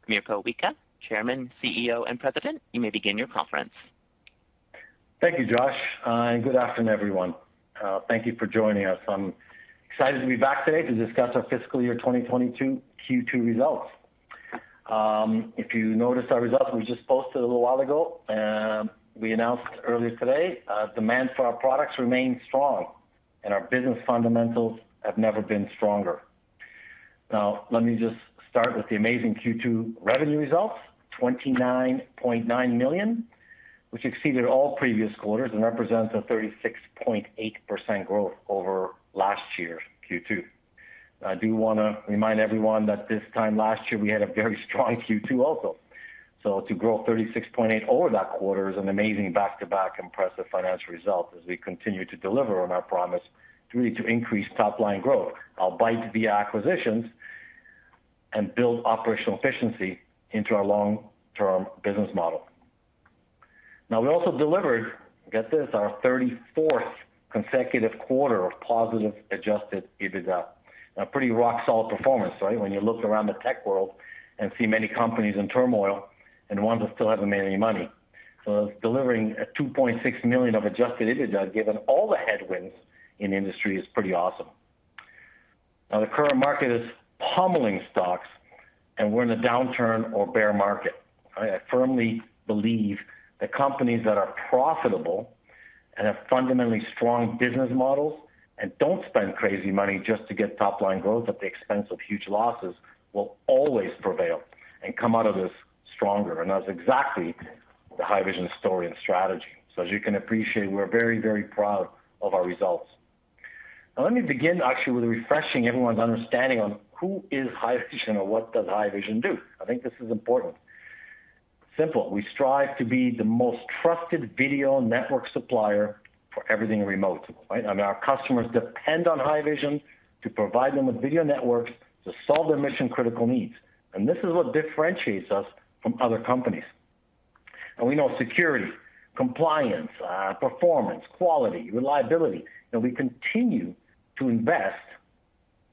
Mirko Wicha, Chairman, CEO, and President. You may begin your conference. Thank you, Josh, and good afternoon, everyone. Thank you for joining us. I'm excited to be back today to discuss our fiscal year 2022 Q2 results. If you noticed our results, we just posted a little while ago. We announced earlier today, demand for our products remains strong, and our business fundamentals have never been stronger. Now, let me just start with the amazing Q2 revenue results, $29.9 million, which exceeded all previous quarters and represents a 36.8% growth over last year's Q2. I do want to remind everyone that this time last year we had a very strong Q2 also. So to grow 36.8 over that quarter is an amazing back-to-back impressive financial result as we continue to deliver on our promise to increase top-line growth, albeit via acquisitions, and build operational efficiency into our long-term business model. Now, we also delivered, get this, our 34th consecutive quarter of positive adjusted EBITDA. A pretty rock-solid performance, right? When you look around the tech world and see many companies in turmoil and ones that still haven't made any money. So delivering a $2.6 million of adjusted EBITDA, given all the headwinds in the industry, is pretty awesome. Now, the current market is pummeling stocks, and we're in a downturn or bear market. I firmly believe that companies that are profitable and have fundamentally strong business models and don't spend crazy money just to get top-line growth at the expense of huge losses will always prevail and come out of this stronger. And that's exactly the Haivision story and strategy. So as you can appreciate, we're very, very proud of our results. Now let me begin actually with refreshing everyone's understanding on who is Haivision or what does Haivision do. I think this is important. Simple. We strive to be the most trusted video network supplier for everything remote. Right? I mean, our customers depend on Haivision to provide them with video networks to solve their mission-critical needs. And this is what differentiates us from other companies. And we know security, compliance, performance, quality, reliability. And we continue to invest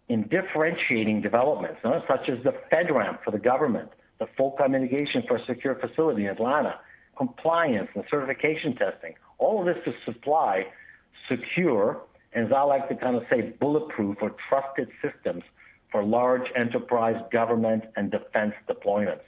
in differentiating developments, such as the FedRAMP for the government, the FOCA mitigation for a secure facility in Atlanta, compliance and certification testing. All of this to supply secure, and as I like to kind of say, bulletproof or trusted systems for large enterprise, government, and defense deployments.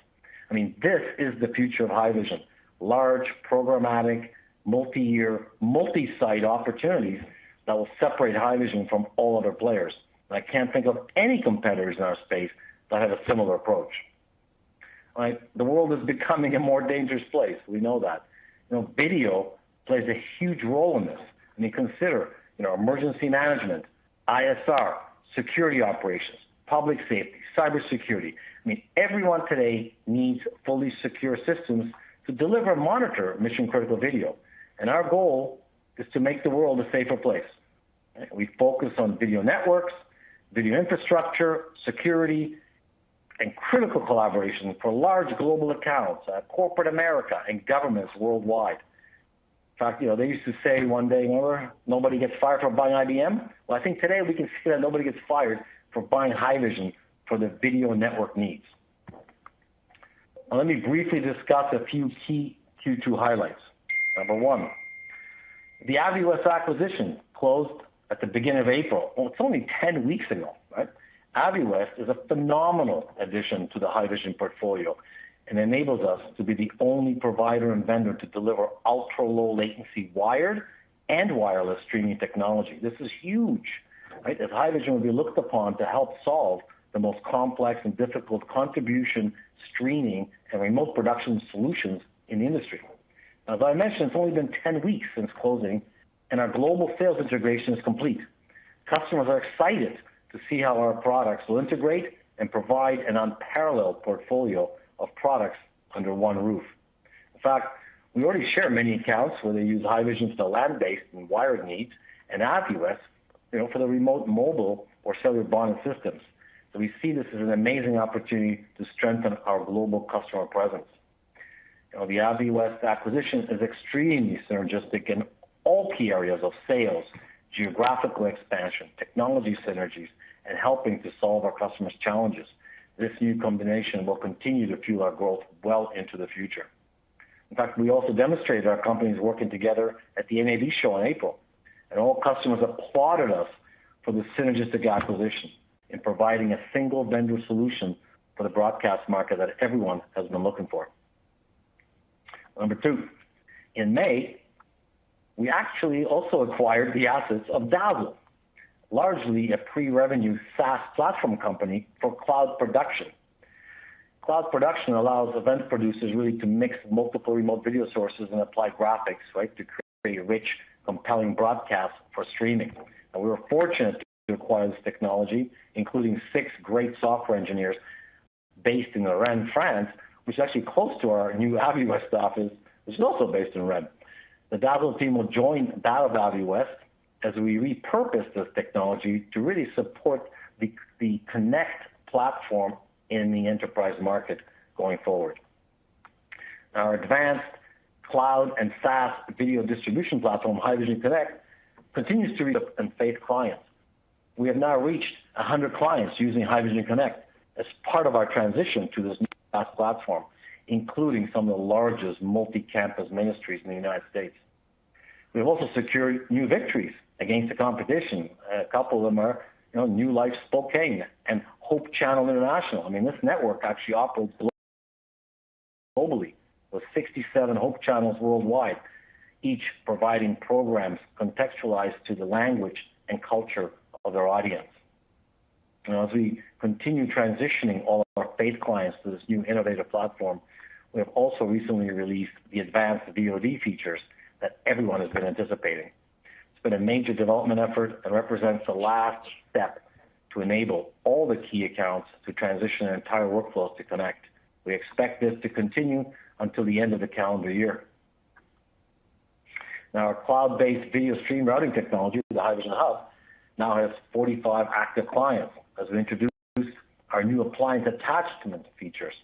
I mean, this is the future of Haivision. Large, programmatic, multi-year, multi-site opportunities that will separate Haivision from all other players. And I can't think of any competitors in our space that have a similar approach. Right? The world is becoming a more dangerous place. We know that. Video plays a huge role in this. I mean, consider, emergency management, ISR, security operations, public safety, cybersecurity. I mean, everyone today needs fully secure systems to deliver and monitor mission-critical video. And our goal is to make the world a safer place. Right? We focus on video networks, video infrastructure, security, and critical collaboration for large global accounts, corporate America, and governments worldwide. In fact, they used to say one day, remember, nobody gets fired for buying IBM. Well, I think today we can see that nobody gets fired for buying Haivision for the video network needs. Now, let me briefly discuss a few key Q2 highlights. Number one, the Haivf acquisition closed at the beginning of April. Well, it's only 10 weeks ago, right? Haivf is a phenomenal addition to the Haivision portfolio and enables us to be the only provider and vendor to deliver ultra-low latency wired and wireless streaming technology. This is huge, right? As Haivision will be looked upon to help solve the most complex and difficult contribution, streaming, and remote production solutions in the industry. Now, as I mentioned, it's only been 10 weeks since closing, and our global sales integration is complete. Customers are excited to see how our products will integrate and provide an unparalleled portfolio of products under one roof. In fact, we already share many accounts where they use Haivision for the land-based and wired needs, and Haivf, for the remote mobile or cellular bonded systems. So we see this as an amazing opportunity to strengthen our global customer presence. The Haivf acquisition is extremely synergistic in all key areas of sales, geographical expansion, technology synergies, and helping to solve our customers' challenges. This new combination will continue to fuel our growth well into the future. In fact, we also demonstrated our companies working together at the NAB show in April, and all customers applauded us for the synergistic acquisition in providing a single vendor solution for the broadcast market that everyone has been looking for. Number two, in May, we actually also acquired the assets of Dazzle, largely a pre-revenue SaaS platform company for cloud production. Cloud production allows event producers really to mix multiple remote video sources and apply graphics, right, to create rich, compelling broadcasts for streaming. And we were fortunate to acquire this technology, including 6 great software engineers based in Rennes, France, which is actually close to our new Abbey West office, which is also based in Rennes. The Dazzle team will join that of Abbey West as we repurpose this technology to really support the Connect platform in the enterprise market going forward. Our advanced cloud and SaaS video distribution platform, Haivision Connect, continues to reach and faith clients. We have now reached 100 clients using Haivision Connect as part of our transition to this new SaaS platform, including some of the largest multi-campus ministries in the United States. We've also secured new victories against the competition. A couple of them are, New Life Spokane and Hope Channel International. I mean, this network actually operates globally with 67 Hope channels worldwide, each providing programs contextualized to the language and culture of their audience. As we continue transitioning all of our faith clients to this new innovative platform, we have also recently released the advanced VOD features that everyone has been anticipating. It's been a major development effort and represents the last step to enable all the key accounts to transition their entire workflows to Connect. We expect this to continue until the end of the calendar year. Now, our cloud-based video stream routing technology, the Haivision Hub, now has 45 active clients as we introduce our new appliance attachment features.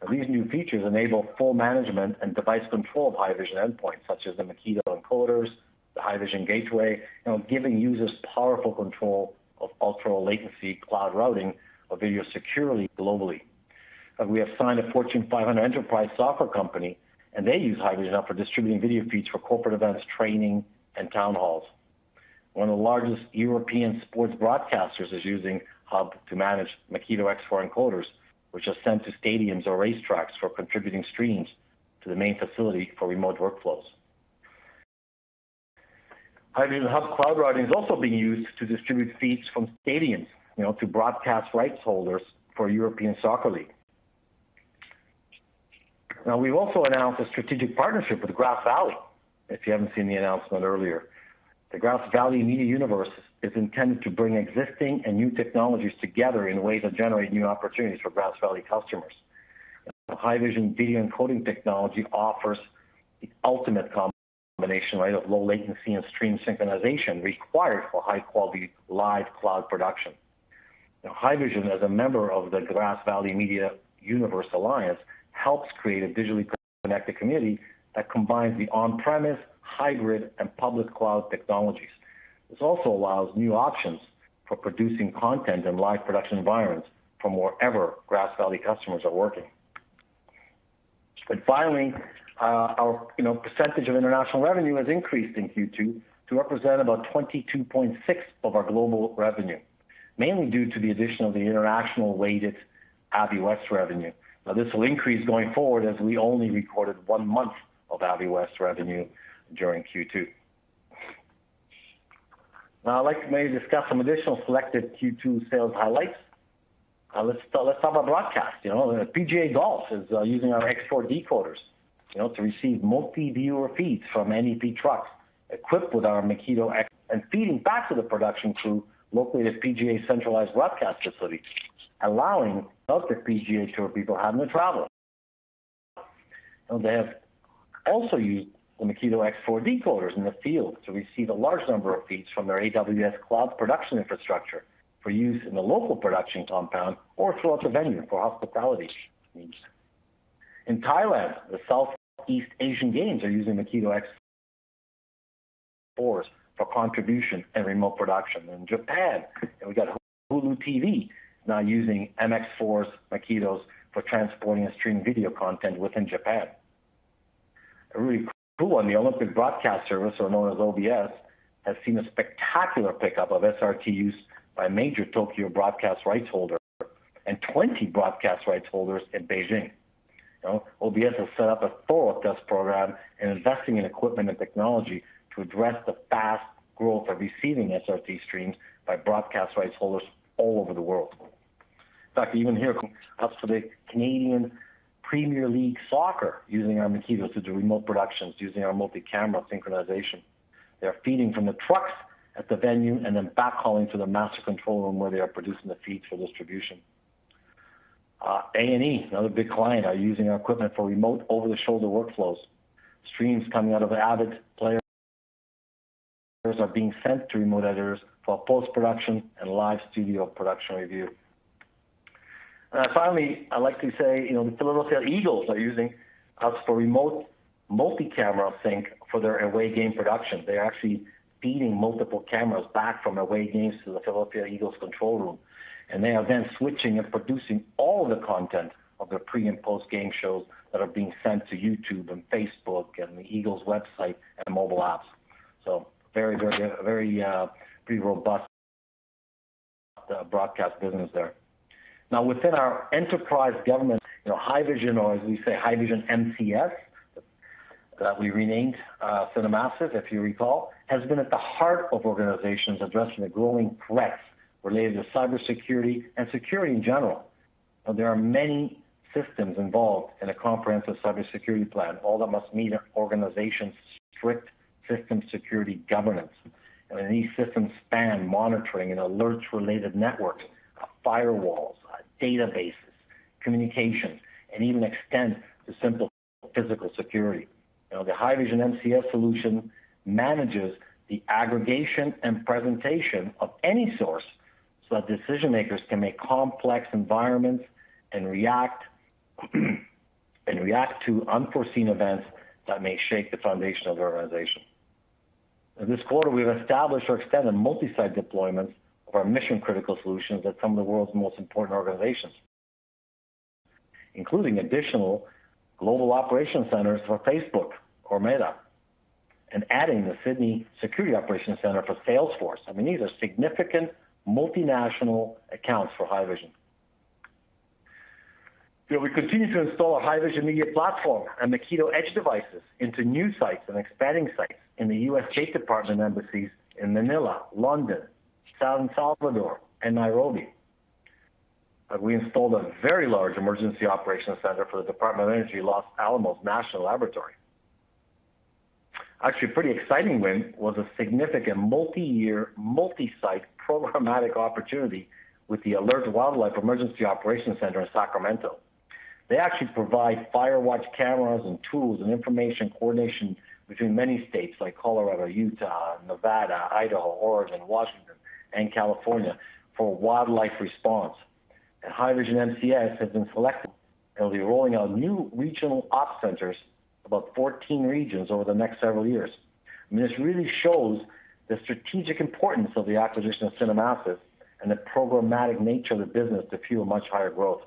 Now, these new features enable full management and device control of Haivision endpoints, such as the Makito encoders, the Haivision gateway, giving users powerful control of ultra-low latency cloud routing of video securely globally. We have signed a Fortune 500 enterprise software company, and they use Haivision Hub for distributing video feeds for corporate events, training, and town halls. One of the largest European sports broadcasters is using Hub to manage Makito X4 encoders, which are sent to stadiums or racetracks for contributing streams to the main facility for remote workflows. Haivision Hub cloud routing is also being used to distribute feeds from stadiums, to broadcast rights holders for European Soccer League. Now, we've also announced a strategic partnership with Grass Valley, if you haven't seen the announcement earlier. The Grass Valley Media Universe is intended to bring existing and new technologies together in ways that generate new opportunities for Grass Valley customers. The Haivision video encoding technology offers the ultimate combination, of low latency and stream synchronization required for high-quality live cloud production. Now, Haivision, as a member of the Grass Valley Media Universe Alliance, helps create a digitally connected community that combines the on-premise, hybrid, and public cloud technologies. This also allows new options for producing content in live production environments from wherever Grass Valley customers are working. And finally, our percentage of international revenue has increased in Q2 to represent about 22.6% of our global revenue, mainly due to the addition of the international weighted Abbey West revenue. Now, this will increase going forward as we only recorded 1 month of Abbey West revenue during Q2. Now, I'd like to maybe discuss some additional selected Q2 sales highlights. Let's talk about broadcast. PGA Golf is using our X4 decoders, to receive multi-viewer feeds from NEP trucks equipped with our Makito X and feeding back to the production crew located at PGA centralized broadcast facility, allowing other PGA Tour people having to travel. They have also used the Makito X4 decoders in the field to receive a large number of feeds from their AWS cloud production infrastructure for use in the local production compound or throughout the venue for hospitality needs. In Thailand, the Southeast Asian Games are using Makito X4s for contribution and remote production. In Japan, we got Hulu TV now using MX4's Makitos for transporting and streaming video content within Japan. A really cool one, the Olympic Broadcast Service, or known as OBS, has seen a spectacular pickup of SRT use by a major Tokyo broadcast rights holder and 20 broadcast rights holders in Beijing. OBS has set up a thorough test program and investing in equipment and technology to address the fast growth of receiving SRT streams by broadcast rights holders all over the world. In fact, even here, up for the Canadian Premier League Soccer using our Makitos to do remote productions using our multi-camera synchronization. They're feeding from the trucks at the venue and then backhauling to the master control room where they are producing the feeds for distribution. A&E, another big client, are using our equipment for remote over-the-shoulder workflows. Streams coming out of Avid players are being sent to remote editors for post-production and live studio production review. Finally, I'd like to say, the Philadelphia Eagles are using us for remote multi-camera sync for their away game production. They're actually feeding multiple cameras back from away games to the Philadelphia Eagles control room. And they are then switching and producing all the content of their pre- and post-game shows that are being sent to YouTube and Facebook and the Eagles website and mobile apps. So very pretty robust broadcast business there. Now within our enterprise government, Haivision, or as we say, Haivision MCS, that we renamed Cinemassive, if you recall, has been at the heart of organizations addressing the growing threats related to cybersecurity and security in general. Now, there are many systems involved in a comprehensive cybersecurity plan, all that must meet an organization's strict system security governance. And these systems span monitoring and alerts-related networks, firewalls, databases, communications, and even extend to simple physical security. The Haivision MCS solution manages the aggregation and presentation of any source so that decision makers can make complex environments and react to unforeseen events that may shake the foundation of the organization. In this quarter, we've established or extended multi-site deployments of our mission-critical solutions at some of the world's most important organizations, including additional global operation centers for Facebook or Meta, and adding the Sydney Security Operations Center for Salesforce. These are significant multinational accounts for Haivision. We continue to install our Haivision Media Platform and Makito Edge devices into new sites and expanding sites in the U.S. State Department embassies in Manila, London, San Salvador, and Nairobi. We installed a very large emergency operations center for the Department of Energy Los Alamos National Laboratory. Actually, a pretty exciting win was a significant multi-year, multi-site programmatic opportunity with the Alert Wildlife Emergency Operations Center in Sacramento. They actually provide fire watch cameras and tools and information coordination between many states like Colorado, Utah, Nevada, Idaho, Oregon, Washington, and California for wildlife response. And Haivision MCS has been selected and will be rolling out new regional ops centers, about 14 regions over the next several years. This really shows the strategic importance of the acquisition of Cinemassive and the programmatic nature of the business to fuel much higher growth.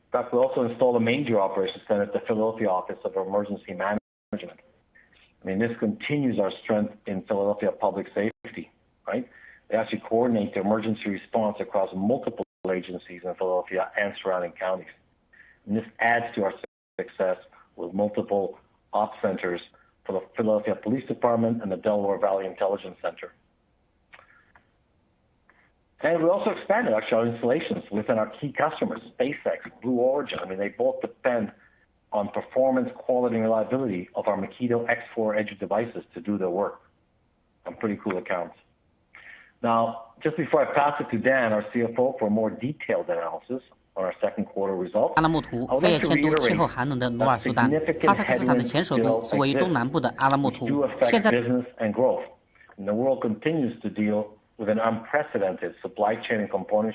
In fact, we also installed a major operations center at the Philadelphia Office of Emergency Management. This continues our strength in Philadelphia public safety, right? They actually coordinate the emergency response across multiple agencies in Philadelphia and surrounding counties. And this adds to our success with multiple op centers for the Philadelphia Police Department and the Delaware Valley Intelligence Center. And we also expanded our installations within our key customers, SpaceX, Blue Origin. They both depend on performance, quality, and reliability of our Makito X4 Edge devices to do their work. Some pretty cool accounts. Now, just before I pass it to Dan, our CFO, for a more detailed analysis on our second quarter results, 阿拉木图非叶迁都气候寒冷的努尔苏丹，哈萨克斯坦的前首都是位于东南部的阿拉木图。现在 business and growth. And the world continues to deal with an unprecedented supply chain and component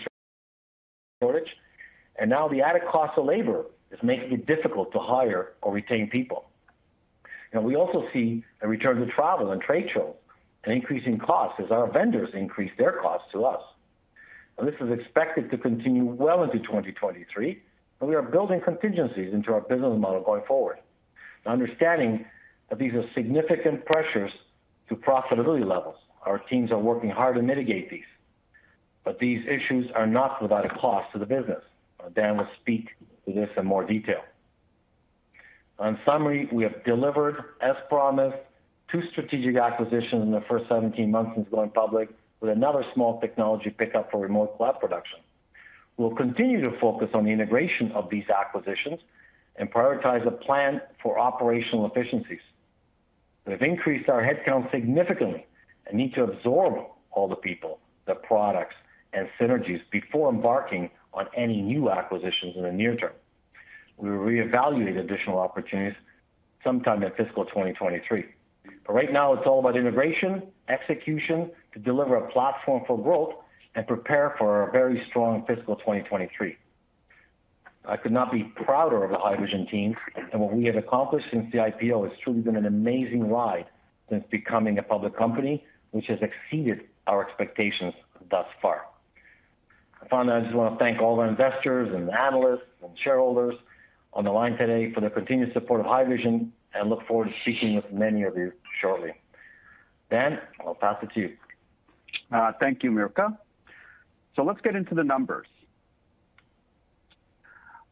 shortage. And now the added cost of labor is making it difficult to hire or retain people. We also see a return to travel and trade shows, an increasing cost as our vendors increase their costs to us. And this is expected to continue well into 2023, and we are building contingencies into our business model going forward. Understanding that these are significant pressures to profitability levels. Our teams are working hard to mitigate these, but these issues are not without a cost to the business. Dan will speak to this in more detail. In summary, we have delivered, as promised, 2 strategic acquisitions in the first 17 months since going public, with another small technology pickup for remote cloud production. We'll continue to focus on the integration of these acquisitions and prioritize a plan for operational efficiencies. We've increased our headcount significantly and need to absorb all the people, the products, and synergies before embarking on any new acquisitions in the near term. We will reevaluate additional opportunities sometime in fiscal 2023. But right now, it's all about integration, execution to deliver a platform for growth and prepare for a very strong fiscal 2023. I could not be prouder of the Haivision team and what we have accomplished since the IPO. It's truly been an amazing ride since becoming a public company, which has exceeded our expectations thus far. Finally, I just want to thank all our investors and analysts and shareholders on the line today for their continued support of Haivision, and look forward to speaking with many of you shortly. Dan, I'll pass it to you. Thank you, Mirko. So let's get into the numbers.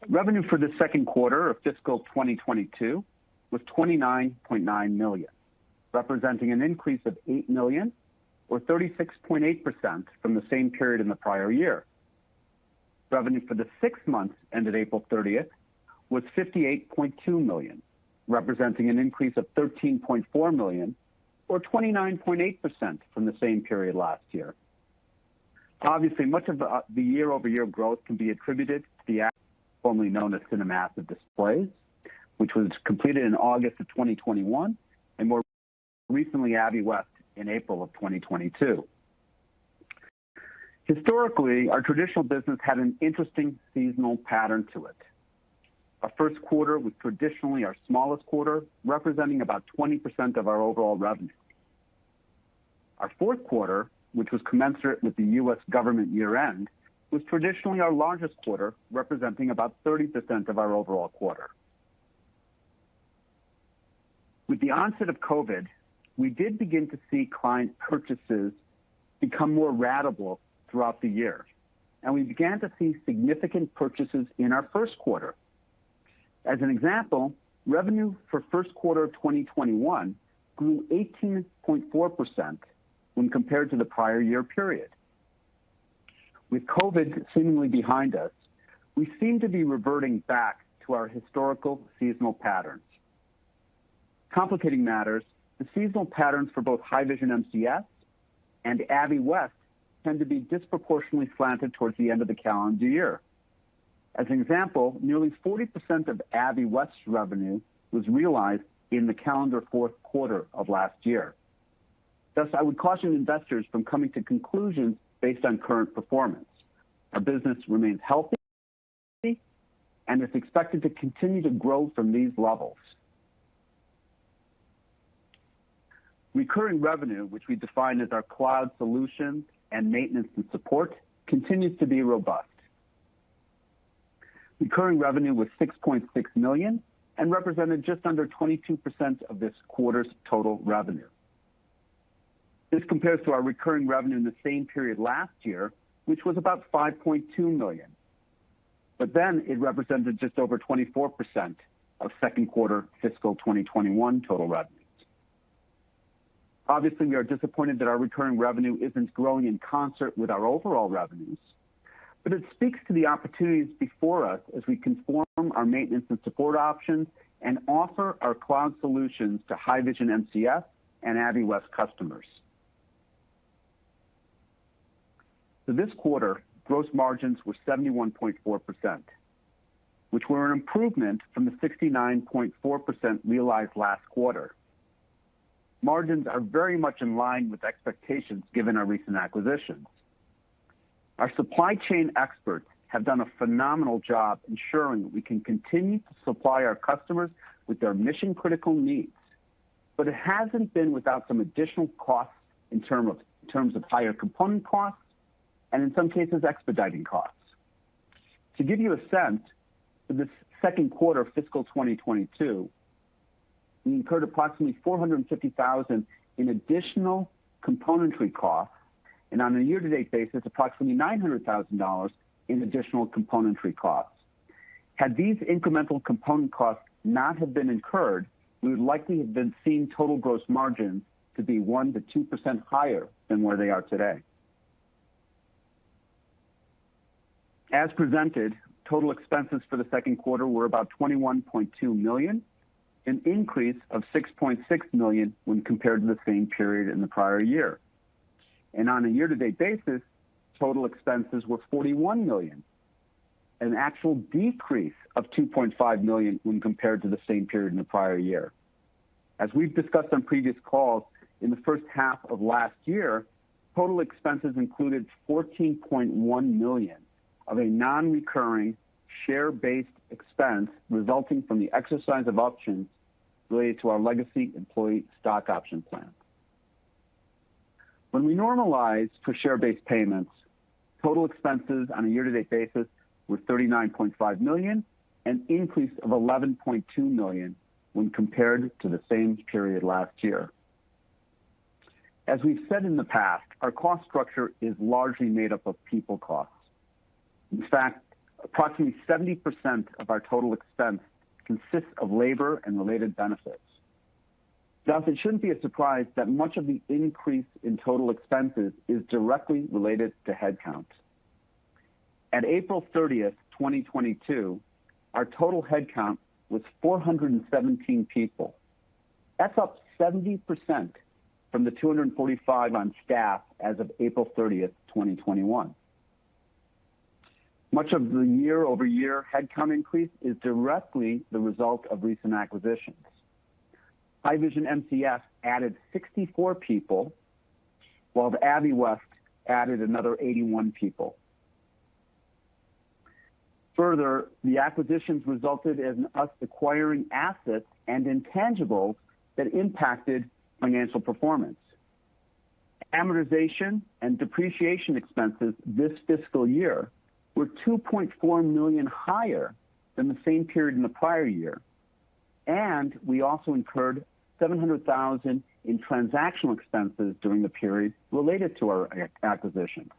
Revenue for the second quarter of fiscal 2022 was $29.9 million, representing an increase of $8 million or 36.8% from the same period in the prior year. Revenue for the 6 months ended April 30th was $58.2 million, representing an increase of $13.4 million or 29.8% from the same period last year. Obviously, much of the year-over-year growth can be attributed to the formerly known as Cinemassive Displays, which was completed in August of 2021, and more recently Haivf in April of 2022. Historically, our traditional business had an interesting seasonal pattern to it. Our first quarter was traditionally our smallest quarter, representing about 20% of our overall revenue. Our fourth quarter, which was commensurate with the U.S. government year-end, was traditionally our largest quarter, representing about 30% of our overall quarter. With the onset of COVID, we did begin to see client purchases become more ratable throughout the year, and we began to see significant purchases in our first quarter. As an example, revenue for first quarter of 2021 grew 18.4% when compared to the prior year period. With COVID seemingly behind us, we seem to be reverting back to our historical seasonal patterns. Complicating matters, the seasonal patterns for both Haivision MCS and Haivf tend to be disproportionately slanted towards the end of the calendar year. As an example, nearly 40% of Haivf's revenue was realized in the calendar fourth quarter of last year. Thus, I would caution investors from coming to conclusions based on current performance. Our business remains healthy and is expected to continue to grow from these levels. Recurring revenue, which we define as our cloud solutions and maintenance and support, continues to be robust. Recurring revenue was $6.6 million and represented just under 22% of this quarter's total revenue. This compares to our recurring revenue in the same period last year, which was about $5.2 million. But then it represented just over 24% of second quarter fiscal 2021 total revenues. Obviously, we are disappointed that our recurring revenue isn't growing in concert with our overall revenues, but it speaks to the opportunities before us as we conform our maintenance and support options and offer our cloud solutions to Haivision MCS and Haivf customers. So this quarter, gross margins were 71.4%, which were an improvement from the 69.4% realized last quarter. Margins are very much in line with expectations given our recent acquisitions. Our supply chain experts have done a phenomenal job ensuring that we can continue to supply our customers with their mission-critical needs, but it hasn't been without some additional costs in terms of higher component costs and in some cases, expediting costs. To give you a sense, for this second quarter of fiscal 2022, we incurred approximately $450,000 in additional componentry costs, and on a year-to-date basis, approximately $900,000 in additional componentry costs. Had these incremental component costs not have been incurred, we would likely have been seeing total gross margins to be 1% to 2% higher than where they are today. As presented, total expenses for the second quarter were about $21.2 million, an increase of $6.6 million when compared to the same period in the prior year. And on a year-to-date basis, total expenses were $41 million, an actual decrease of $2.5 million when compared to the same period in the prior year. As we've discussed on previous calls, in the first half of last year, total expenses included $14.1 million of a non-recurring share-based expense resulting from the exercise of options related to our legacy employee stock option plan. When we normalize for share-based payments, total expenses on a year-to-date basis were $39.5 million, an increase of $11.2 million when compared to the same period last year. As we've said in the past, our cost structure is largely made up of people costs. In fact, approximately 70% of our total expense consists of labor and related benefits. Thus, it shouldn't be a surprise that much of the increase in total expenses is directly related to headcount. At April 30th, 2022, our total headcount was 417 people. That's up 70% from the 245 on staff as of April 30th, 2021. Much of the year-over-year headcount increase is directly the result of recent acquisitions. Haivision MCS added 64 people, while the Haivf added another 81 people. Further, the acquisitions resulted in us acquiring assets and intangibles that impacted financial performance. Amortization and depreciation expenses this fiscal year were $2.4 million higher than the same period in the prior year, and we also incurred $700,000 in transactional expenses during the period related to our acquisitions.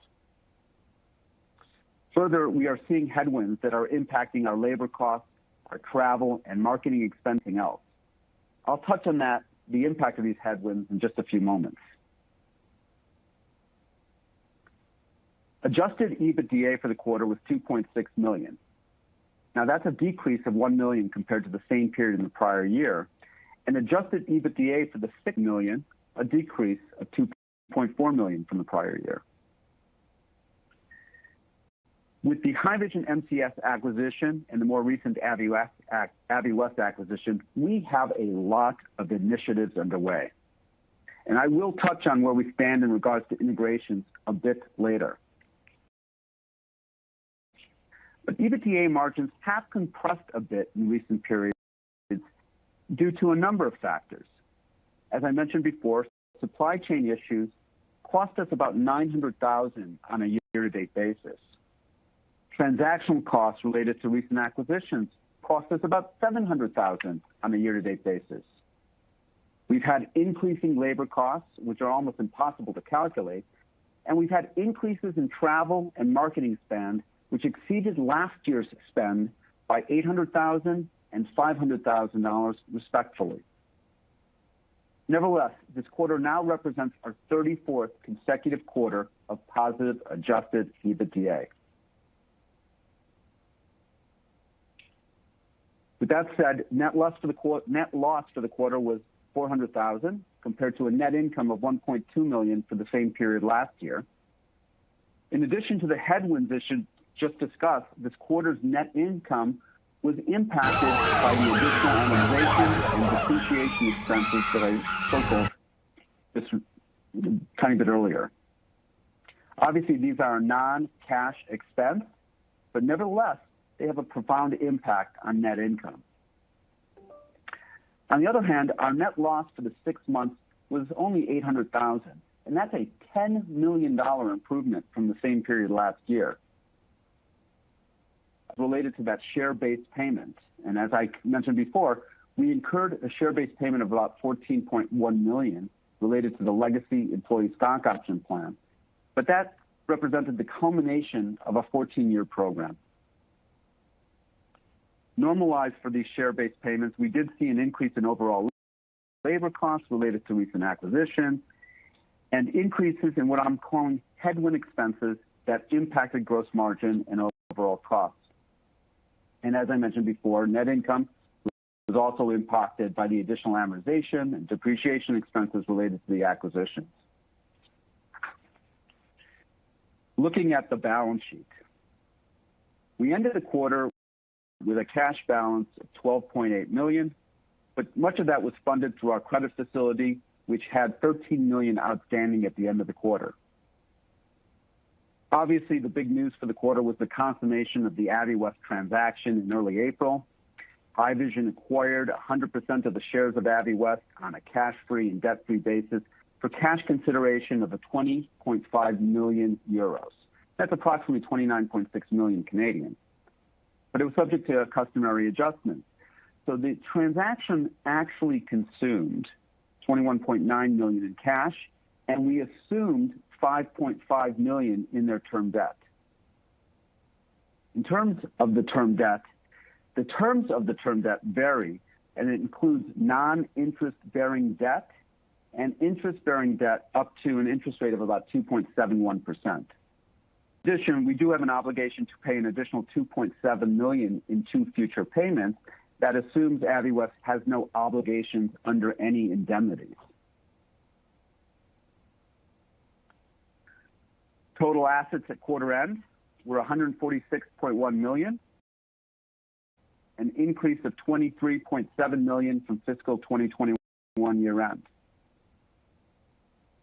Further, we are seeing headwinds that are impacting our labor costs, our travel, and marketing expenses else. I'll touch on the impact of these headwinds in just a few moments. Adjusted EBITDA for the quarter was $2.6 million. Now that's a decrease of $1 million compared to the same period in the prior year, and adjusted EBITDA for the $6 million, a decrease of $2.4 million from the prior year. With the Haivision MCS acquisition and the more recent Haivf acquisition, we have a lot of initiatives underway. And I will touch on where we stand in regards to integrations a bit later. But EBITDA margins have compressed a bit in recent periods due to a number of factors. As I mentioned before, supply chain issues cost us about $900,000 on a year-to-date basis. Transactional costs related to recent acquisitions cost us about $700,000 on a year-to-date basis. We've had increasing labor costs, which are almost impossible to calculate, and we've had increases in travel and marketing spend, which exceeded last year's spend by $800,000 and $500,000 respectively. Nevertheless, this quarter now represents our 34th consecutive quarter of positive adjusted EBITDA. With that said, net loss for the quarter was $400,000 compared to a net income of $1.2 million for the same period last year. In addition to the headwinds I should just discussed, this quarter's net income was impacted by the additional amortization and depreciation expenses that I spoke of just a tiny bit earlier. Obviously, these are a non-cash expense, but nevertheless, they have a profound impact on net income. On the other hand, our net loss for the 6 months was only $800,000, and that's a $10 million improvement from the same period last year. Related to that share-based payment, and as I mentioned before, we incurred a share-based payment of about $14.1 million related to the legacy employee stock option plan, but that represented the culmination of a 14-year program. Normalized for these share-based payments, we did see an increase in overall labor costs related to recent acquisitions and increases in what I'm calling headwind expenses that impacted gross margin and overall costs. And as I mentioned before, net income was also impacted by the additional amortization and depreciation expenses related to the acquisitions. Looking at the balance sheet, we ended the quarter with a cash balance of $12.8 million, but much of that was funded through our credit facility, which had $13 million outstanding at the end of the quarter. Obviously, the big news for the quarter was the consummation of the Haivf transaction in early April. Haivision acquired 100% of the shares of Haivf on a cash-free and debt-free basis for cash consideration of 20.5 million euros. That's approximately 29.6 million Canadian. But it was subject to customary adjustments. So the transaction actually consumed 21.9 million in cash, and we assumed 5.5 million in their term debt. In terms of the term debt, the terms of the term debt vary, and it includes non-interest-bearing debt and interest-bearing debt up to an interest rate of about 2.71%. In addition, we do have an obligation to pay an additional 2.7 million in 2 future payments that assumes Haivf has no obligations under any indemnities. Total assets at quarter end were 146.1 million, an increase of 23.7 million from fiscal 2021 year end.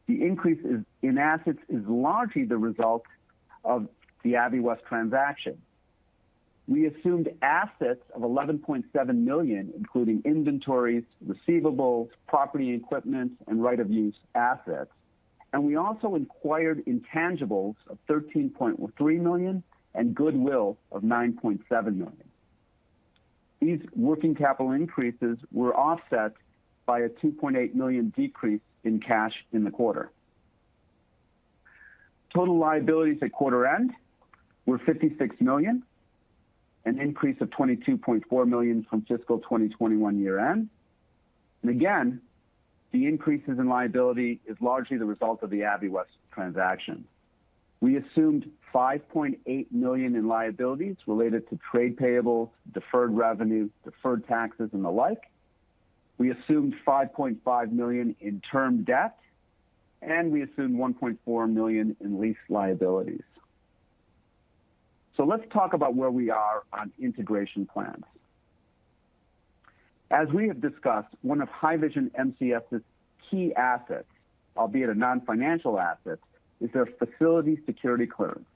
The increase in assets is largely the result of the Haivf transaction. We assumed assets of 11.7 million, including inventories, receivables, property and equipment, and right-of-use assets. And we also acquired intangibles of 13.3 million and goodwill of 9.7 million. These working capital increases were offset by a 2.8 million decrease in cash in the quarter. Total liabilities at quarter end were 56 million, an increase of 22.4 million from fiscal 2021 year end. And again, the increases in liability is largely the result of the Haivf transaction. We assumed 5.8 million in liabilities related to trade payables, deferred revenue, deferred taxes, and the like. We assumed 5.5 million in term debt, and we assumed 1.4 million in lease liabilities. So let's talk about where we are on integration plans. As we have discussed, one of Haivision MCS's key assets, albeit a non-financial asset, is their facility security clearance.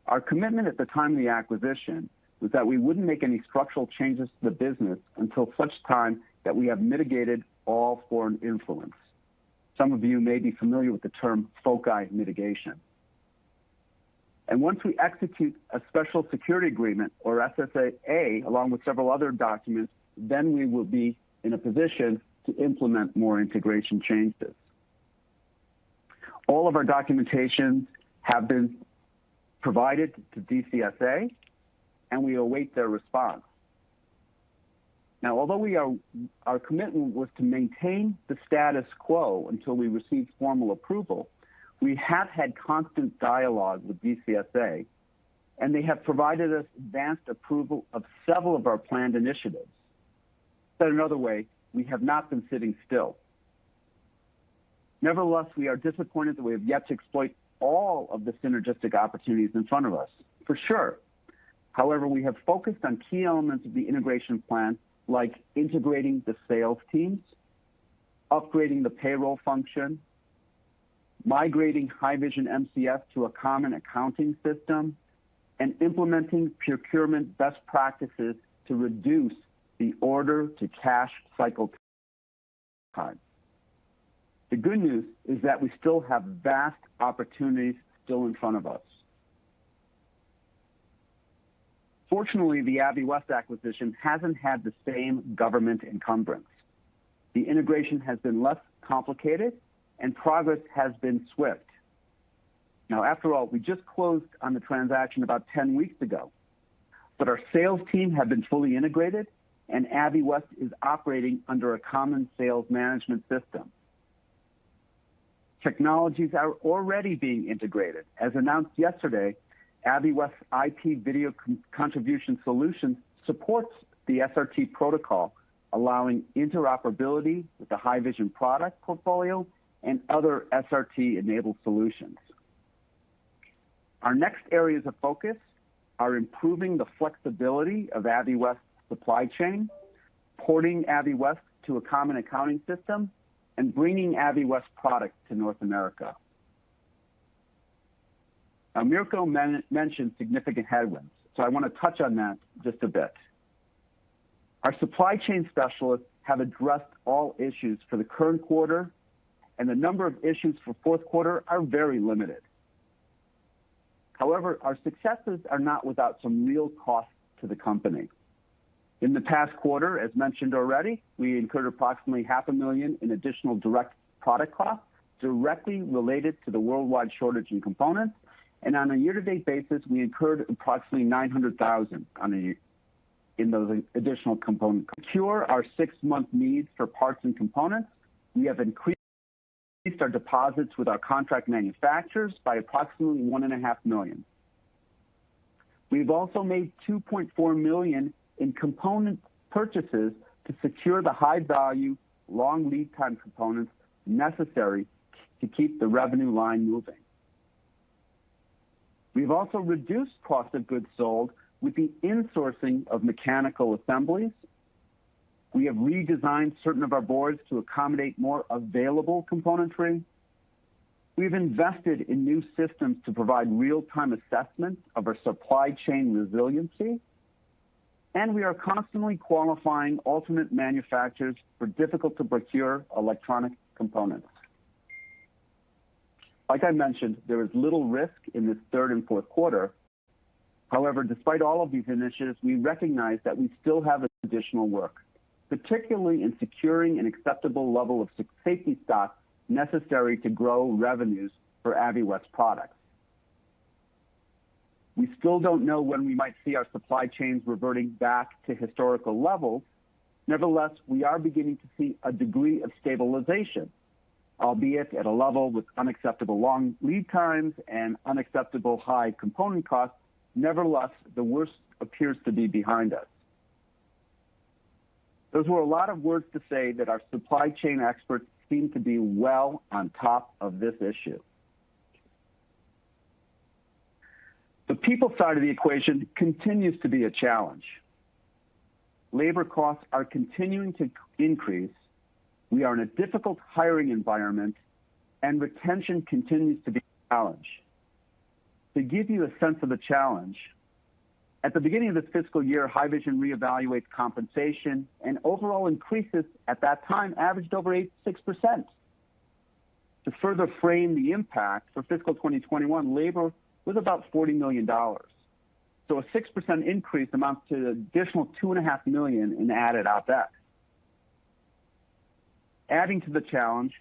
Our commitment at the time of the acquisition was that we wouldn't make any structural changes to the business until such time that we have mitigated all foreign influence. Some of you may be familiar with the term foci mitigation. And once we execute a special security agreement, or SSA, along with several other documents, then we will be in a position to implement more integration changes. All of our documentations have been provided to DCSA, and we await their response. Now, although our commitment was to maintain the status quo until we received formal approval, we have had constant dialogue with DCSA, and they have provided us advanced approval of several of our planned initiatives. Said another way, we have not been sitting still. Nevertheless, we are disappointed that we have yet to exploit all of the synergistic opportunities in front of us, for sure. However, we have focused on key elements of the integration plan, like integrating the sales teams, upgrading the payroll function, migrating Haivision MCS to a common accounting system, and implementing procurement best practices to reduce the order to cash cycle time. The good news is that we still have vast opportunities still in front of us. Fortunately, the Haivf acquisition hasn't had the same government encumbrance. The integration has been less complicated and progress has been swift. Now, after all, we just closed on the transaction about 10 weeks ago, but our sales team have been fully integrated and Haivf is operating under a common sales management system. Technologies are already being integrated. As announced yesterday, Haivf's IP video contribution solution supports the SRT protocol, allowing interoperability with the Haivision product portfolio and other SRT-enabled solutions. Our next areas of focus are improving the flexibility of Haivf's supply chain, porting Haivf to a common accounting system, and bringing Haivf's products to North America. Now, Mirko mentioned significant headwinds, so I want to touch on that just a bit. Our supply chain specialists have addressed all issues for the current quarter, and the number of issues for fourth quarter are very limited. However, our successes are not without some real costs to the company. In the past quarter, as mentioned already, we incurred approximately $500,000 in additional direct product costs directly related to the worldwide shortage in components, and on a year-to-date basis, we incurred approximately $900,000 in those additional components. To secure our 6-month needs for parts and components, we have increased our deposits with our contract manufacturers by approximately $1.5 million. We've also made $2.4 million in component purchases to secure the high-value, long lead time components necessary to keep the revenue line moving. We've also reduced cost of goods sold with the insourcing of mechanical assemblies. We have redesigned certain of our boards to accommodate more available componentry. We've invested in new systems to provide real-time assessment of our supply chain resiliency. And we are constantly qualifying alternate manufacturers for difficult-to-procure electronic components. Like I mentioned, there is little risk in this third and fourth quarter. However, despite all of these initiatives, we recognize that we still have additional work, particularly in securing an acceptable level of safety stock necessary to grow revenues for Haivf's products. We still don't know when we might see our supply chains reverting back to historical levels. Nevertheless, we are beginning to see a degree of stabilization, albeit at a level with unacceptable long lead times and unacceptable high component costs. Nevertheless, the worst appears to be behind us. Those were a lot of words to say that our supply chain experts seem to be well on top of this issue. The people side of the equation continues to be a challenge. Labor costs are continuing to increase. We are in a difficult hiring environment, and retention continues to be a challenge. To give you a sense of the challenge, at the beginning of this fiscal year, Haivision reevaluates compensation, and overall increases at that time averaged over 6%. To further frame the impact for fiscal 2021, labor was about $40 million. So a 6% increase amounts to an additional $2.5 million in added OpEx. Adding to the challenge,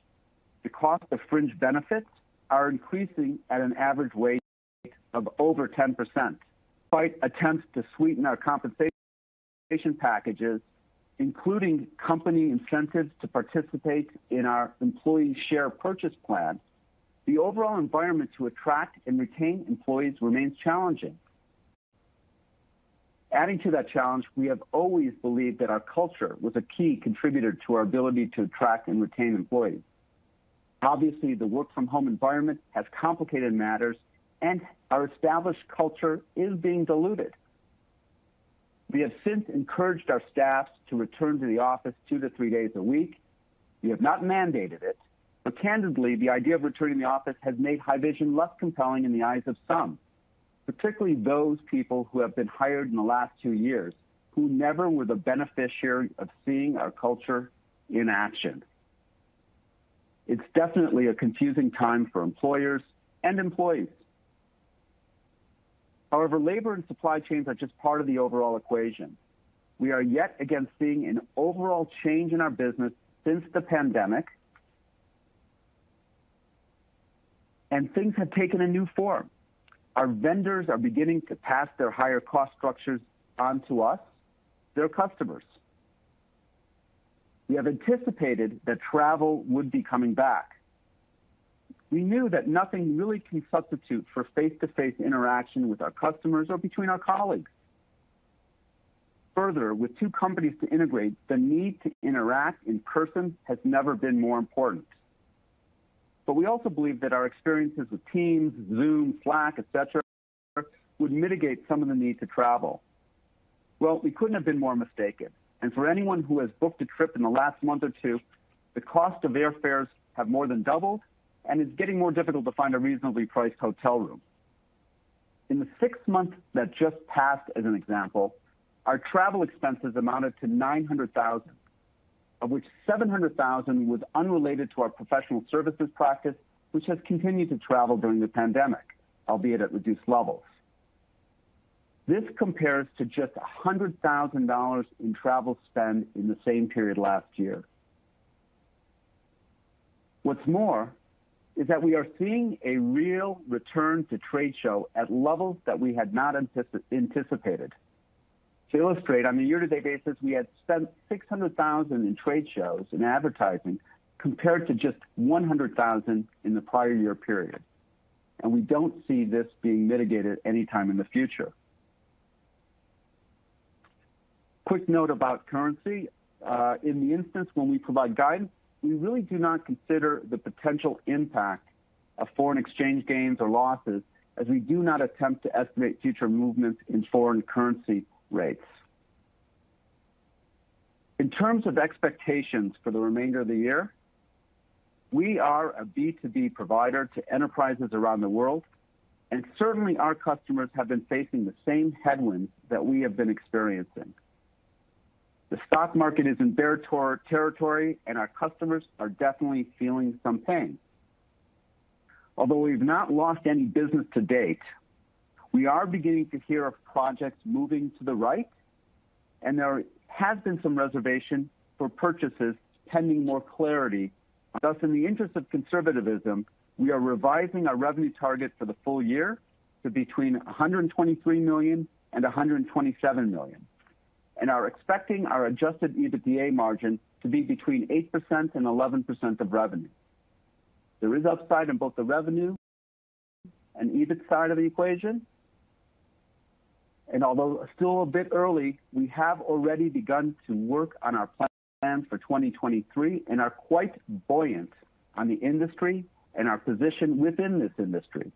the cost of fringe benefits are increasing at an average rate of over 10%. Despite attempts to sweeten our compensation packages, including company incentives to participate in our employee share purchase plan, the overall environment to attract and retain employees remains challenging. Adding to that challenge, we have always believed that our culture was a key contributor to our ability to attract and retain employees. Obviously, the work-from-home environment has complicated matters, and our established culture is being diluted. We have since encouraged our staffs to return to the office 2 to 3 days a week. We have not mandated it, but candidly, the idea of returning to the office has made Haivision less compelling in the eyes of some, particularly those people who have been hired in the last 2 years, who never were the beneficiary of seeing our culture in action. It's definitely a confusing time for employers and employees. However, labor and supply chains are just part of the overall equation. We are yet again seeing an overall change in our business since the pandemic, and things have taken a new form. Our vendors are beginning to pass their higher cost structures on to us, their customers. We have anticipated that travel would be coming back. We knew that nothing really can substitute for face-to-face interaction with our customers or between our colleagues. Further, with two companies to integrate, the need to interact in person has never been more important. But we also believe that our experiences with Teams, Zoom, Slack, etc., would mitigate some of the need to travel. Well, we couldn't have been more mistaken. And for anyone who has booked a trip in the last month or two, the cost of airfares have more than doubled, and it's getting more difficult to find a reasonably priced hotel room. In the 6 months that just passed, as an example, our travel expenses amounted to $900,000, of which $700,000 was unrelated to our professional services practice, which has continued to travel during the pandemic, albeit at reduced levels. This compares to just $100,000 in travel spend in the same period last year. What's more is that we are seeing a real return to trade show at levels that we had not anticipated. To illustrate, on a year-to-date basis, we had spent $600,000 in trade shows and advertising compared to just $100,000 in the prior year period. And we don't see this being mitigated anytime in the future. Quick note about currency. In the instance when we provide guidance, we really do not consider the potential impact of foreign exchange gains or losses, as we do not attempt to estimate future movements in foreign currency rates. In terms of expectations for the remainder of the year, we are a B2B provider to enterprises around the world, and certainly our customers have been facing the same headwinds that we have been experiencing. The stock market is in bear territory, and our customers are definitely feeling some pain. Although we've not lost any business to date, we are beginning to hear of projects moving to the right, and there has been some reservation for purchases pending more clarity. Thus, in the interest of conservatism, we are revising our revenue target for the full year to between $123 million and $127 million, and are expecting our adjusted EBITDA margin to be between 8% and 11% of revenue. There is upside in both the revenue and EBIT side of the equation. And although still a bit early, we have already begun to work on our plans for 2023 and are quite buoyant on the industry and our position within this industry.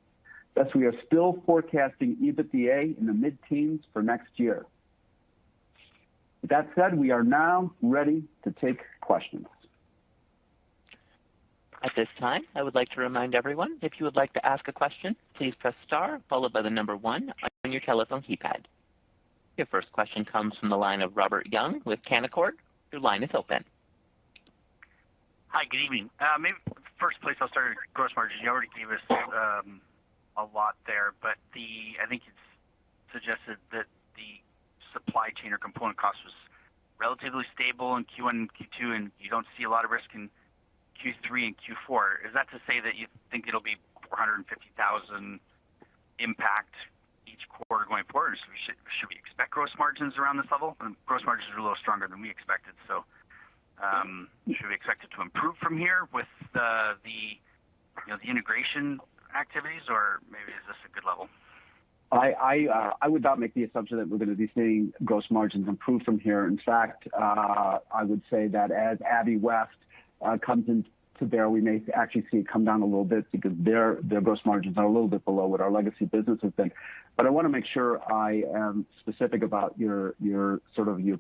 Thus, we are still forecasting EBITDA in the mid-teens for next year. With that said, we are now ready to take questions. At this time, I would like to remind everyone, if you would like to ask a question, please press star followed by the number 1 on your telephone keypad. Your first question comes from the line of Robert Young with Canaccord. Your line is open. Hi, good evening. Maybe first place I'll start at gross margin. You already gave us a lot there, but I think it's suggested that the supply chain or component cost was relatively stable in Q1 and Q2, and you don't see a lot of risk in Q3 and Q4. Is that to say that you think it'll be $450,000 impact each quarter going forward? Should we expect gross margins around this level? And gross margins are a little stronger than we expected, so should we expect it to improve from here with the integration activities, or maybe is this a good level? I would not make the assumption that we're going to be seeing gross margins improve from here. In fact, I would say that as Abbey West comes into bear, we may actually see it come down a little bit because their gross margins are a little bit below what our legacy business has been. But I want to make sure I am specific about your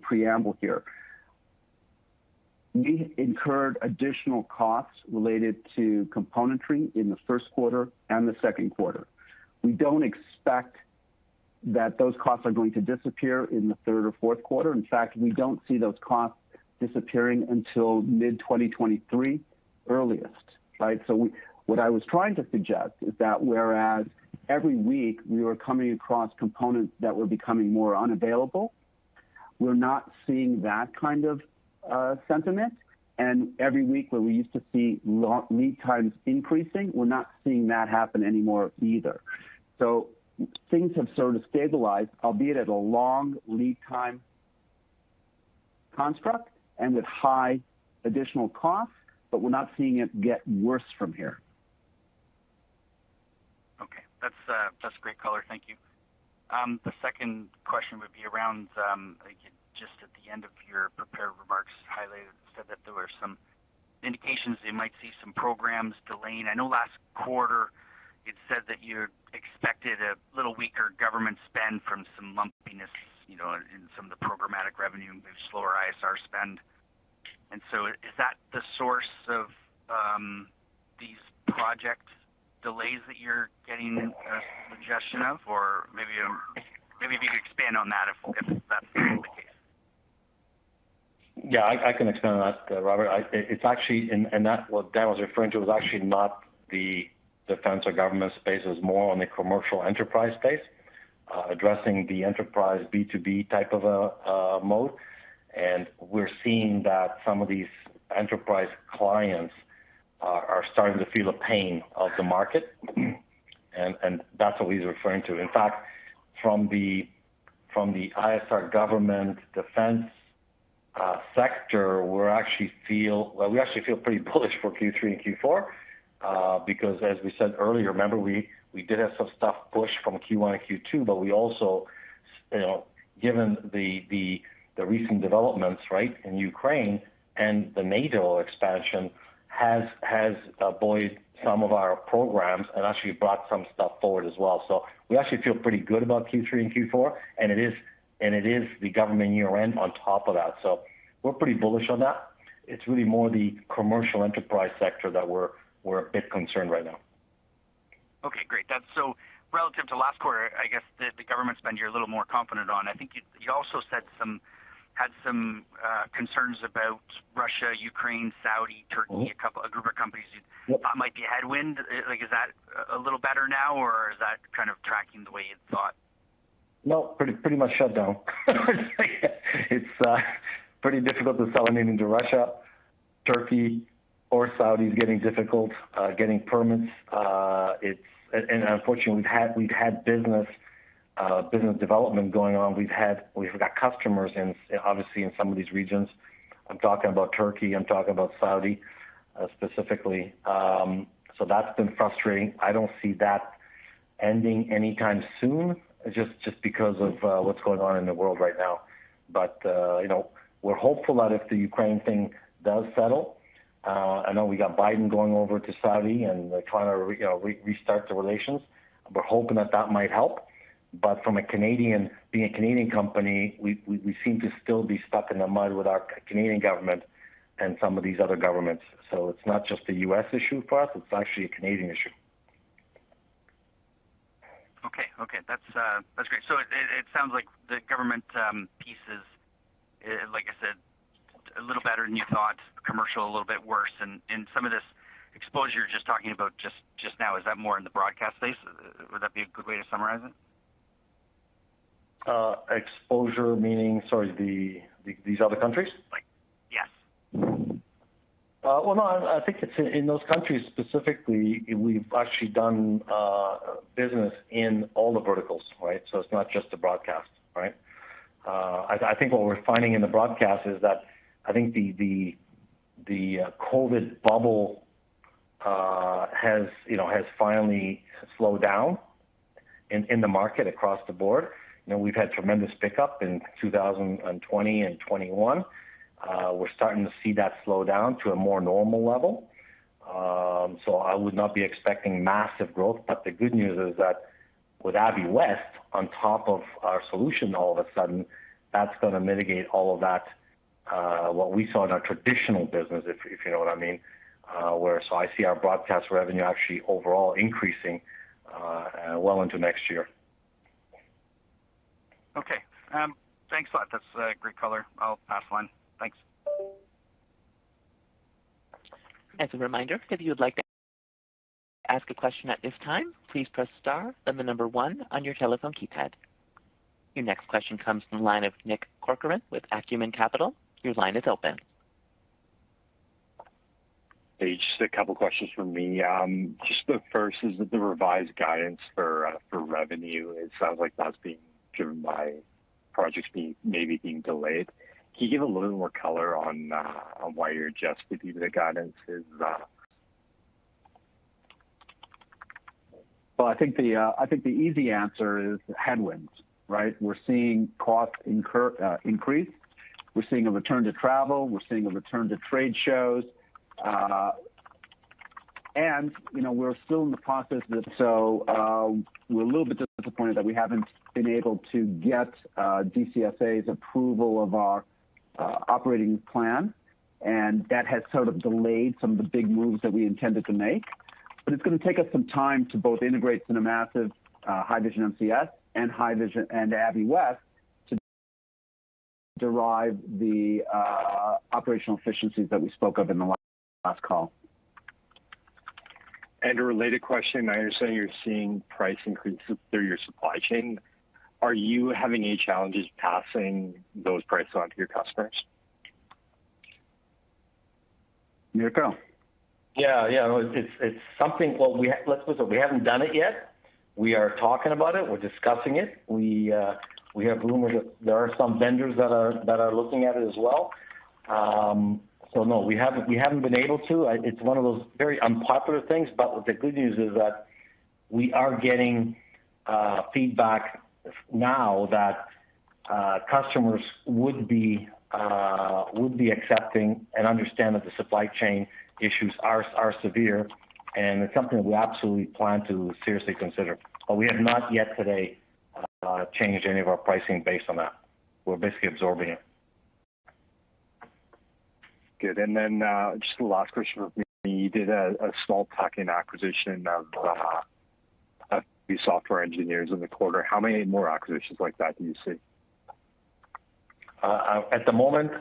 preamble here. We incurred additional costs related to componentry in the first quarter and the second quarter. We don't expect that those costs are going to disappear in the third or fourth quarter. In fact, we don't see those costs disappearing until mid-2023 earliest. right? So what I was trying to suggest is that whereas every week we were coming across components that were becoming more unavailable, we're not seeing that kind of sentiment. And every week where we used to see lead times increasing, we're not seeing that happen anymore either. So things have sort of stabilized, albeit at a long lead time construct and with high additional costs, but we're not seeing it get worse from here. Okay, that's great color. Thank you. The second question would be around, just at the end of your prepared remarks, said that there were some indications you might see some programs delaying. I know last quarter it said that you expected a little weaker government spend from some lumpiness, in some of the programmatic revenue, maybe slower ISR spend. And so is that the source of these project delays that you're getting a suggestion of, or maybe if you could expand on that if that's the case? Yeah, I can expand on that, Robert. It's actually, and that what Dan was referring to was actually not the defense or government space. It was more on the commercial enterprise space, addressing the enterprise B2B type of a mode. And we're seeing that some of these enterprise clients are starting to feel the pain of the market, and that's what he's referring to. In fact, from the ISR government defense sector, we actually feel pretty bullish for Q3 and Q4 because, as we said earlier, remember we did have some stuff pushed from Q1 and Q2, but we also, given the recent developments right in Ukraine and the NATO expansion has buoyed some of our programs and actually brought some stuff forward as well. So we actually feel pretty good about Q3 and Q4, and it is the government year end on top of that. So we're pretty bullish on that. It's really more the commercial enterprise sector that we're a bit concerned right now. Okay, great. That's so relative to last quarter. I guess the government spend you're a little more confident on. I think you also said had some concerns about Russia, Ukraine, Saudi, Turkey, a group of companies you thought might be a headwind. Like, is that a little better now, or is that kind of tracking the way you thought? No, pretty much shut down. It's pretty difficult to sell anything to Russia, Turkey, or Saudi is getting difficult getting permits. And unfortunately we've had business development going on. We've got customers obviously in some of these regions. I'm talking about Turkey. I'm talking about Saudi specifically. So that's been frustrating. I don't see that ending anytime soon, just because of what's going on in the world right now. But we're hopeful that if the Ukraine thing does settle, I know we got Biden going over to Saudi and they're trying to restart the relations. We're hoping that might help. But from being a Canadian company, we seem to still be stuck in the mud with our Canadian government and some of these other governments. So it's not just a U.S. issue for us; it's actually a Canadian issue. Okay, that's great. So it sounds like the government piece is, like I said, a little better than you thought. Commercial a little bit worse, and some of this exposure you're just talking about just now, is that more in the broadcast space? Would that be a good way to summarize it? Exposure meaning, sorry, these other countries? Yes. Well, no, I think it's in those countries specifically. We've actually done business in all the verticals, right? So it's not just the broadcast, right? I think what we're finding in the broadcast is that I think the COVID bubble has finally slowed down in the market across the board. We've had tremendous pickup in 2020 and 21. We're starting to see that slow down to a more normal level. So I would not be expecting massive growth. But the good news is that with Avi West on top of our solution, all of a sudden, that's going to mitigate all of that, what we saw in our traditional business, if you know what I mean. So I see our broadcast revenue actually overall increasing well into next year. Okay. Thanks a lot. That's a great color. I'll pass the line. Thanks. As a reminder, if you would like to ask a question at this time, please press star, then the number 1 on your telephone keypad. Your next question comes from the line of Nick Corcoran with Acumen Capital. Your line is open. Hey, just a couple questions from me. Just the first is that the revised guidance for revenue. It sounds like that's being driven by projects being delayed. Can you give a little bit more color on why your adjusted EBITDA guidance is? Well, I think the easy answer is headwinds, right? We're seeing costs increase. We're seeing a return to travel. We're seeing a return to trade shows. And, we're still in the process of we're a little bit disappointed that we haven't been able to get DCSA's approval of our operating plan, and that has sort of delayed some of the big moves that we intended to make. But it's going to take us some time to both integrate Cinemassive, Haivision MCS, and Haivision and Haivf to derive the operational efficiencies that we spoke of in the last call. And a related question, I understand you're seeing price increases through your supply chain. Are you having any challenges passing those prices on to your customers? Mirko? Yeah. It's something. Well, we haven't done it yet. We are talking about it. We're discussing it. We have rumors that there are some vendors that are looking at it as well. So no, we haven't been able to. It's one of those very unpopular things. But the good news is that we are getting feedback now that customers would be accepting and understand that the supply chain issues are severe, and it's something that we absolutely plan to seriously consider. But we have not yet today changed any of our pricing based on that. We're basically absorbing it. Good. And then just the last question for me. You did a small tuck-in acquisition of a few software engineers in the quarter. How many more acquisitions like that do you see? At the moment,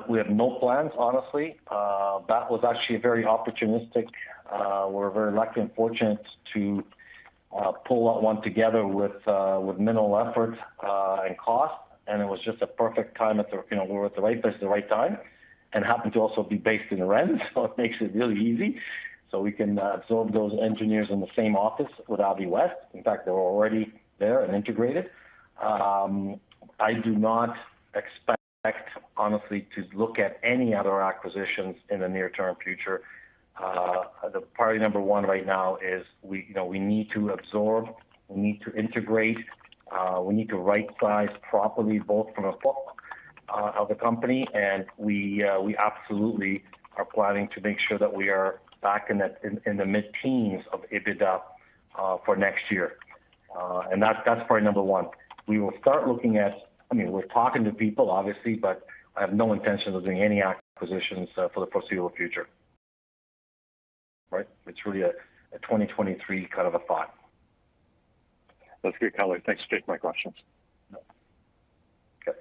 we have no plans, honestly. That was actually very opportunistic. We're very lucky and fortunate to pull that one together with minimal effort and cost, and it was just a perfect time we were at the right place at the right time, and happened to also be based in Rennes, so it makes it really easy. So we can absorb those engineers in the same office with Haivf. In fact, they're already there and integrated. I do not expect, honestly, to look at any other acquisitions in the near-term future. The priority number 1 right now is we need to absorb, we need to integrate, we need to right-size properly, both from a of the company, and we absolutely are planning to make sure that we are back in the mid-teens of EBITDA for next year, and that's priority number 1. We will start looking at. We're talking to people, obviously, but I have no intention of doing any acquisitions for the foreseeable future. Right? It's really a 2023 kind of a thought. That's good color. Thanks for taking my questions. Okay.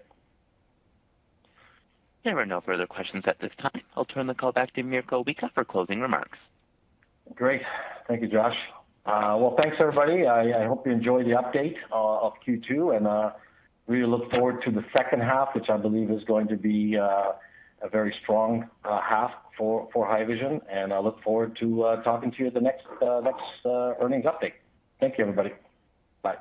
There are no further questions at this time. I'll turn the call back to Mirko Wicha for closing remarks. Great. Thank you, Josh. Well, thanks, everybody. I hope you enjoyed the update of Q2, and really look forward to the second half, which I believe is going to be a very strong half for Haivision, and I look forward to talking to you at the next earnings update. Thank you, everybody. Bye.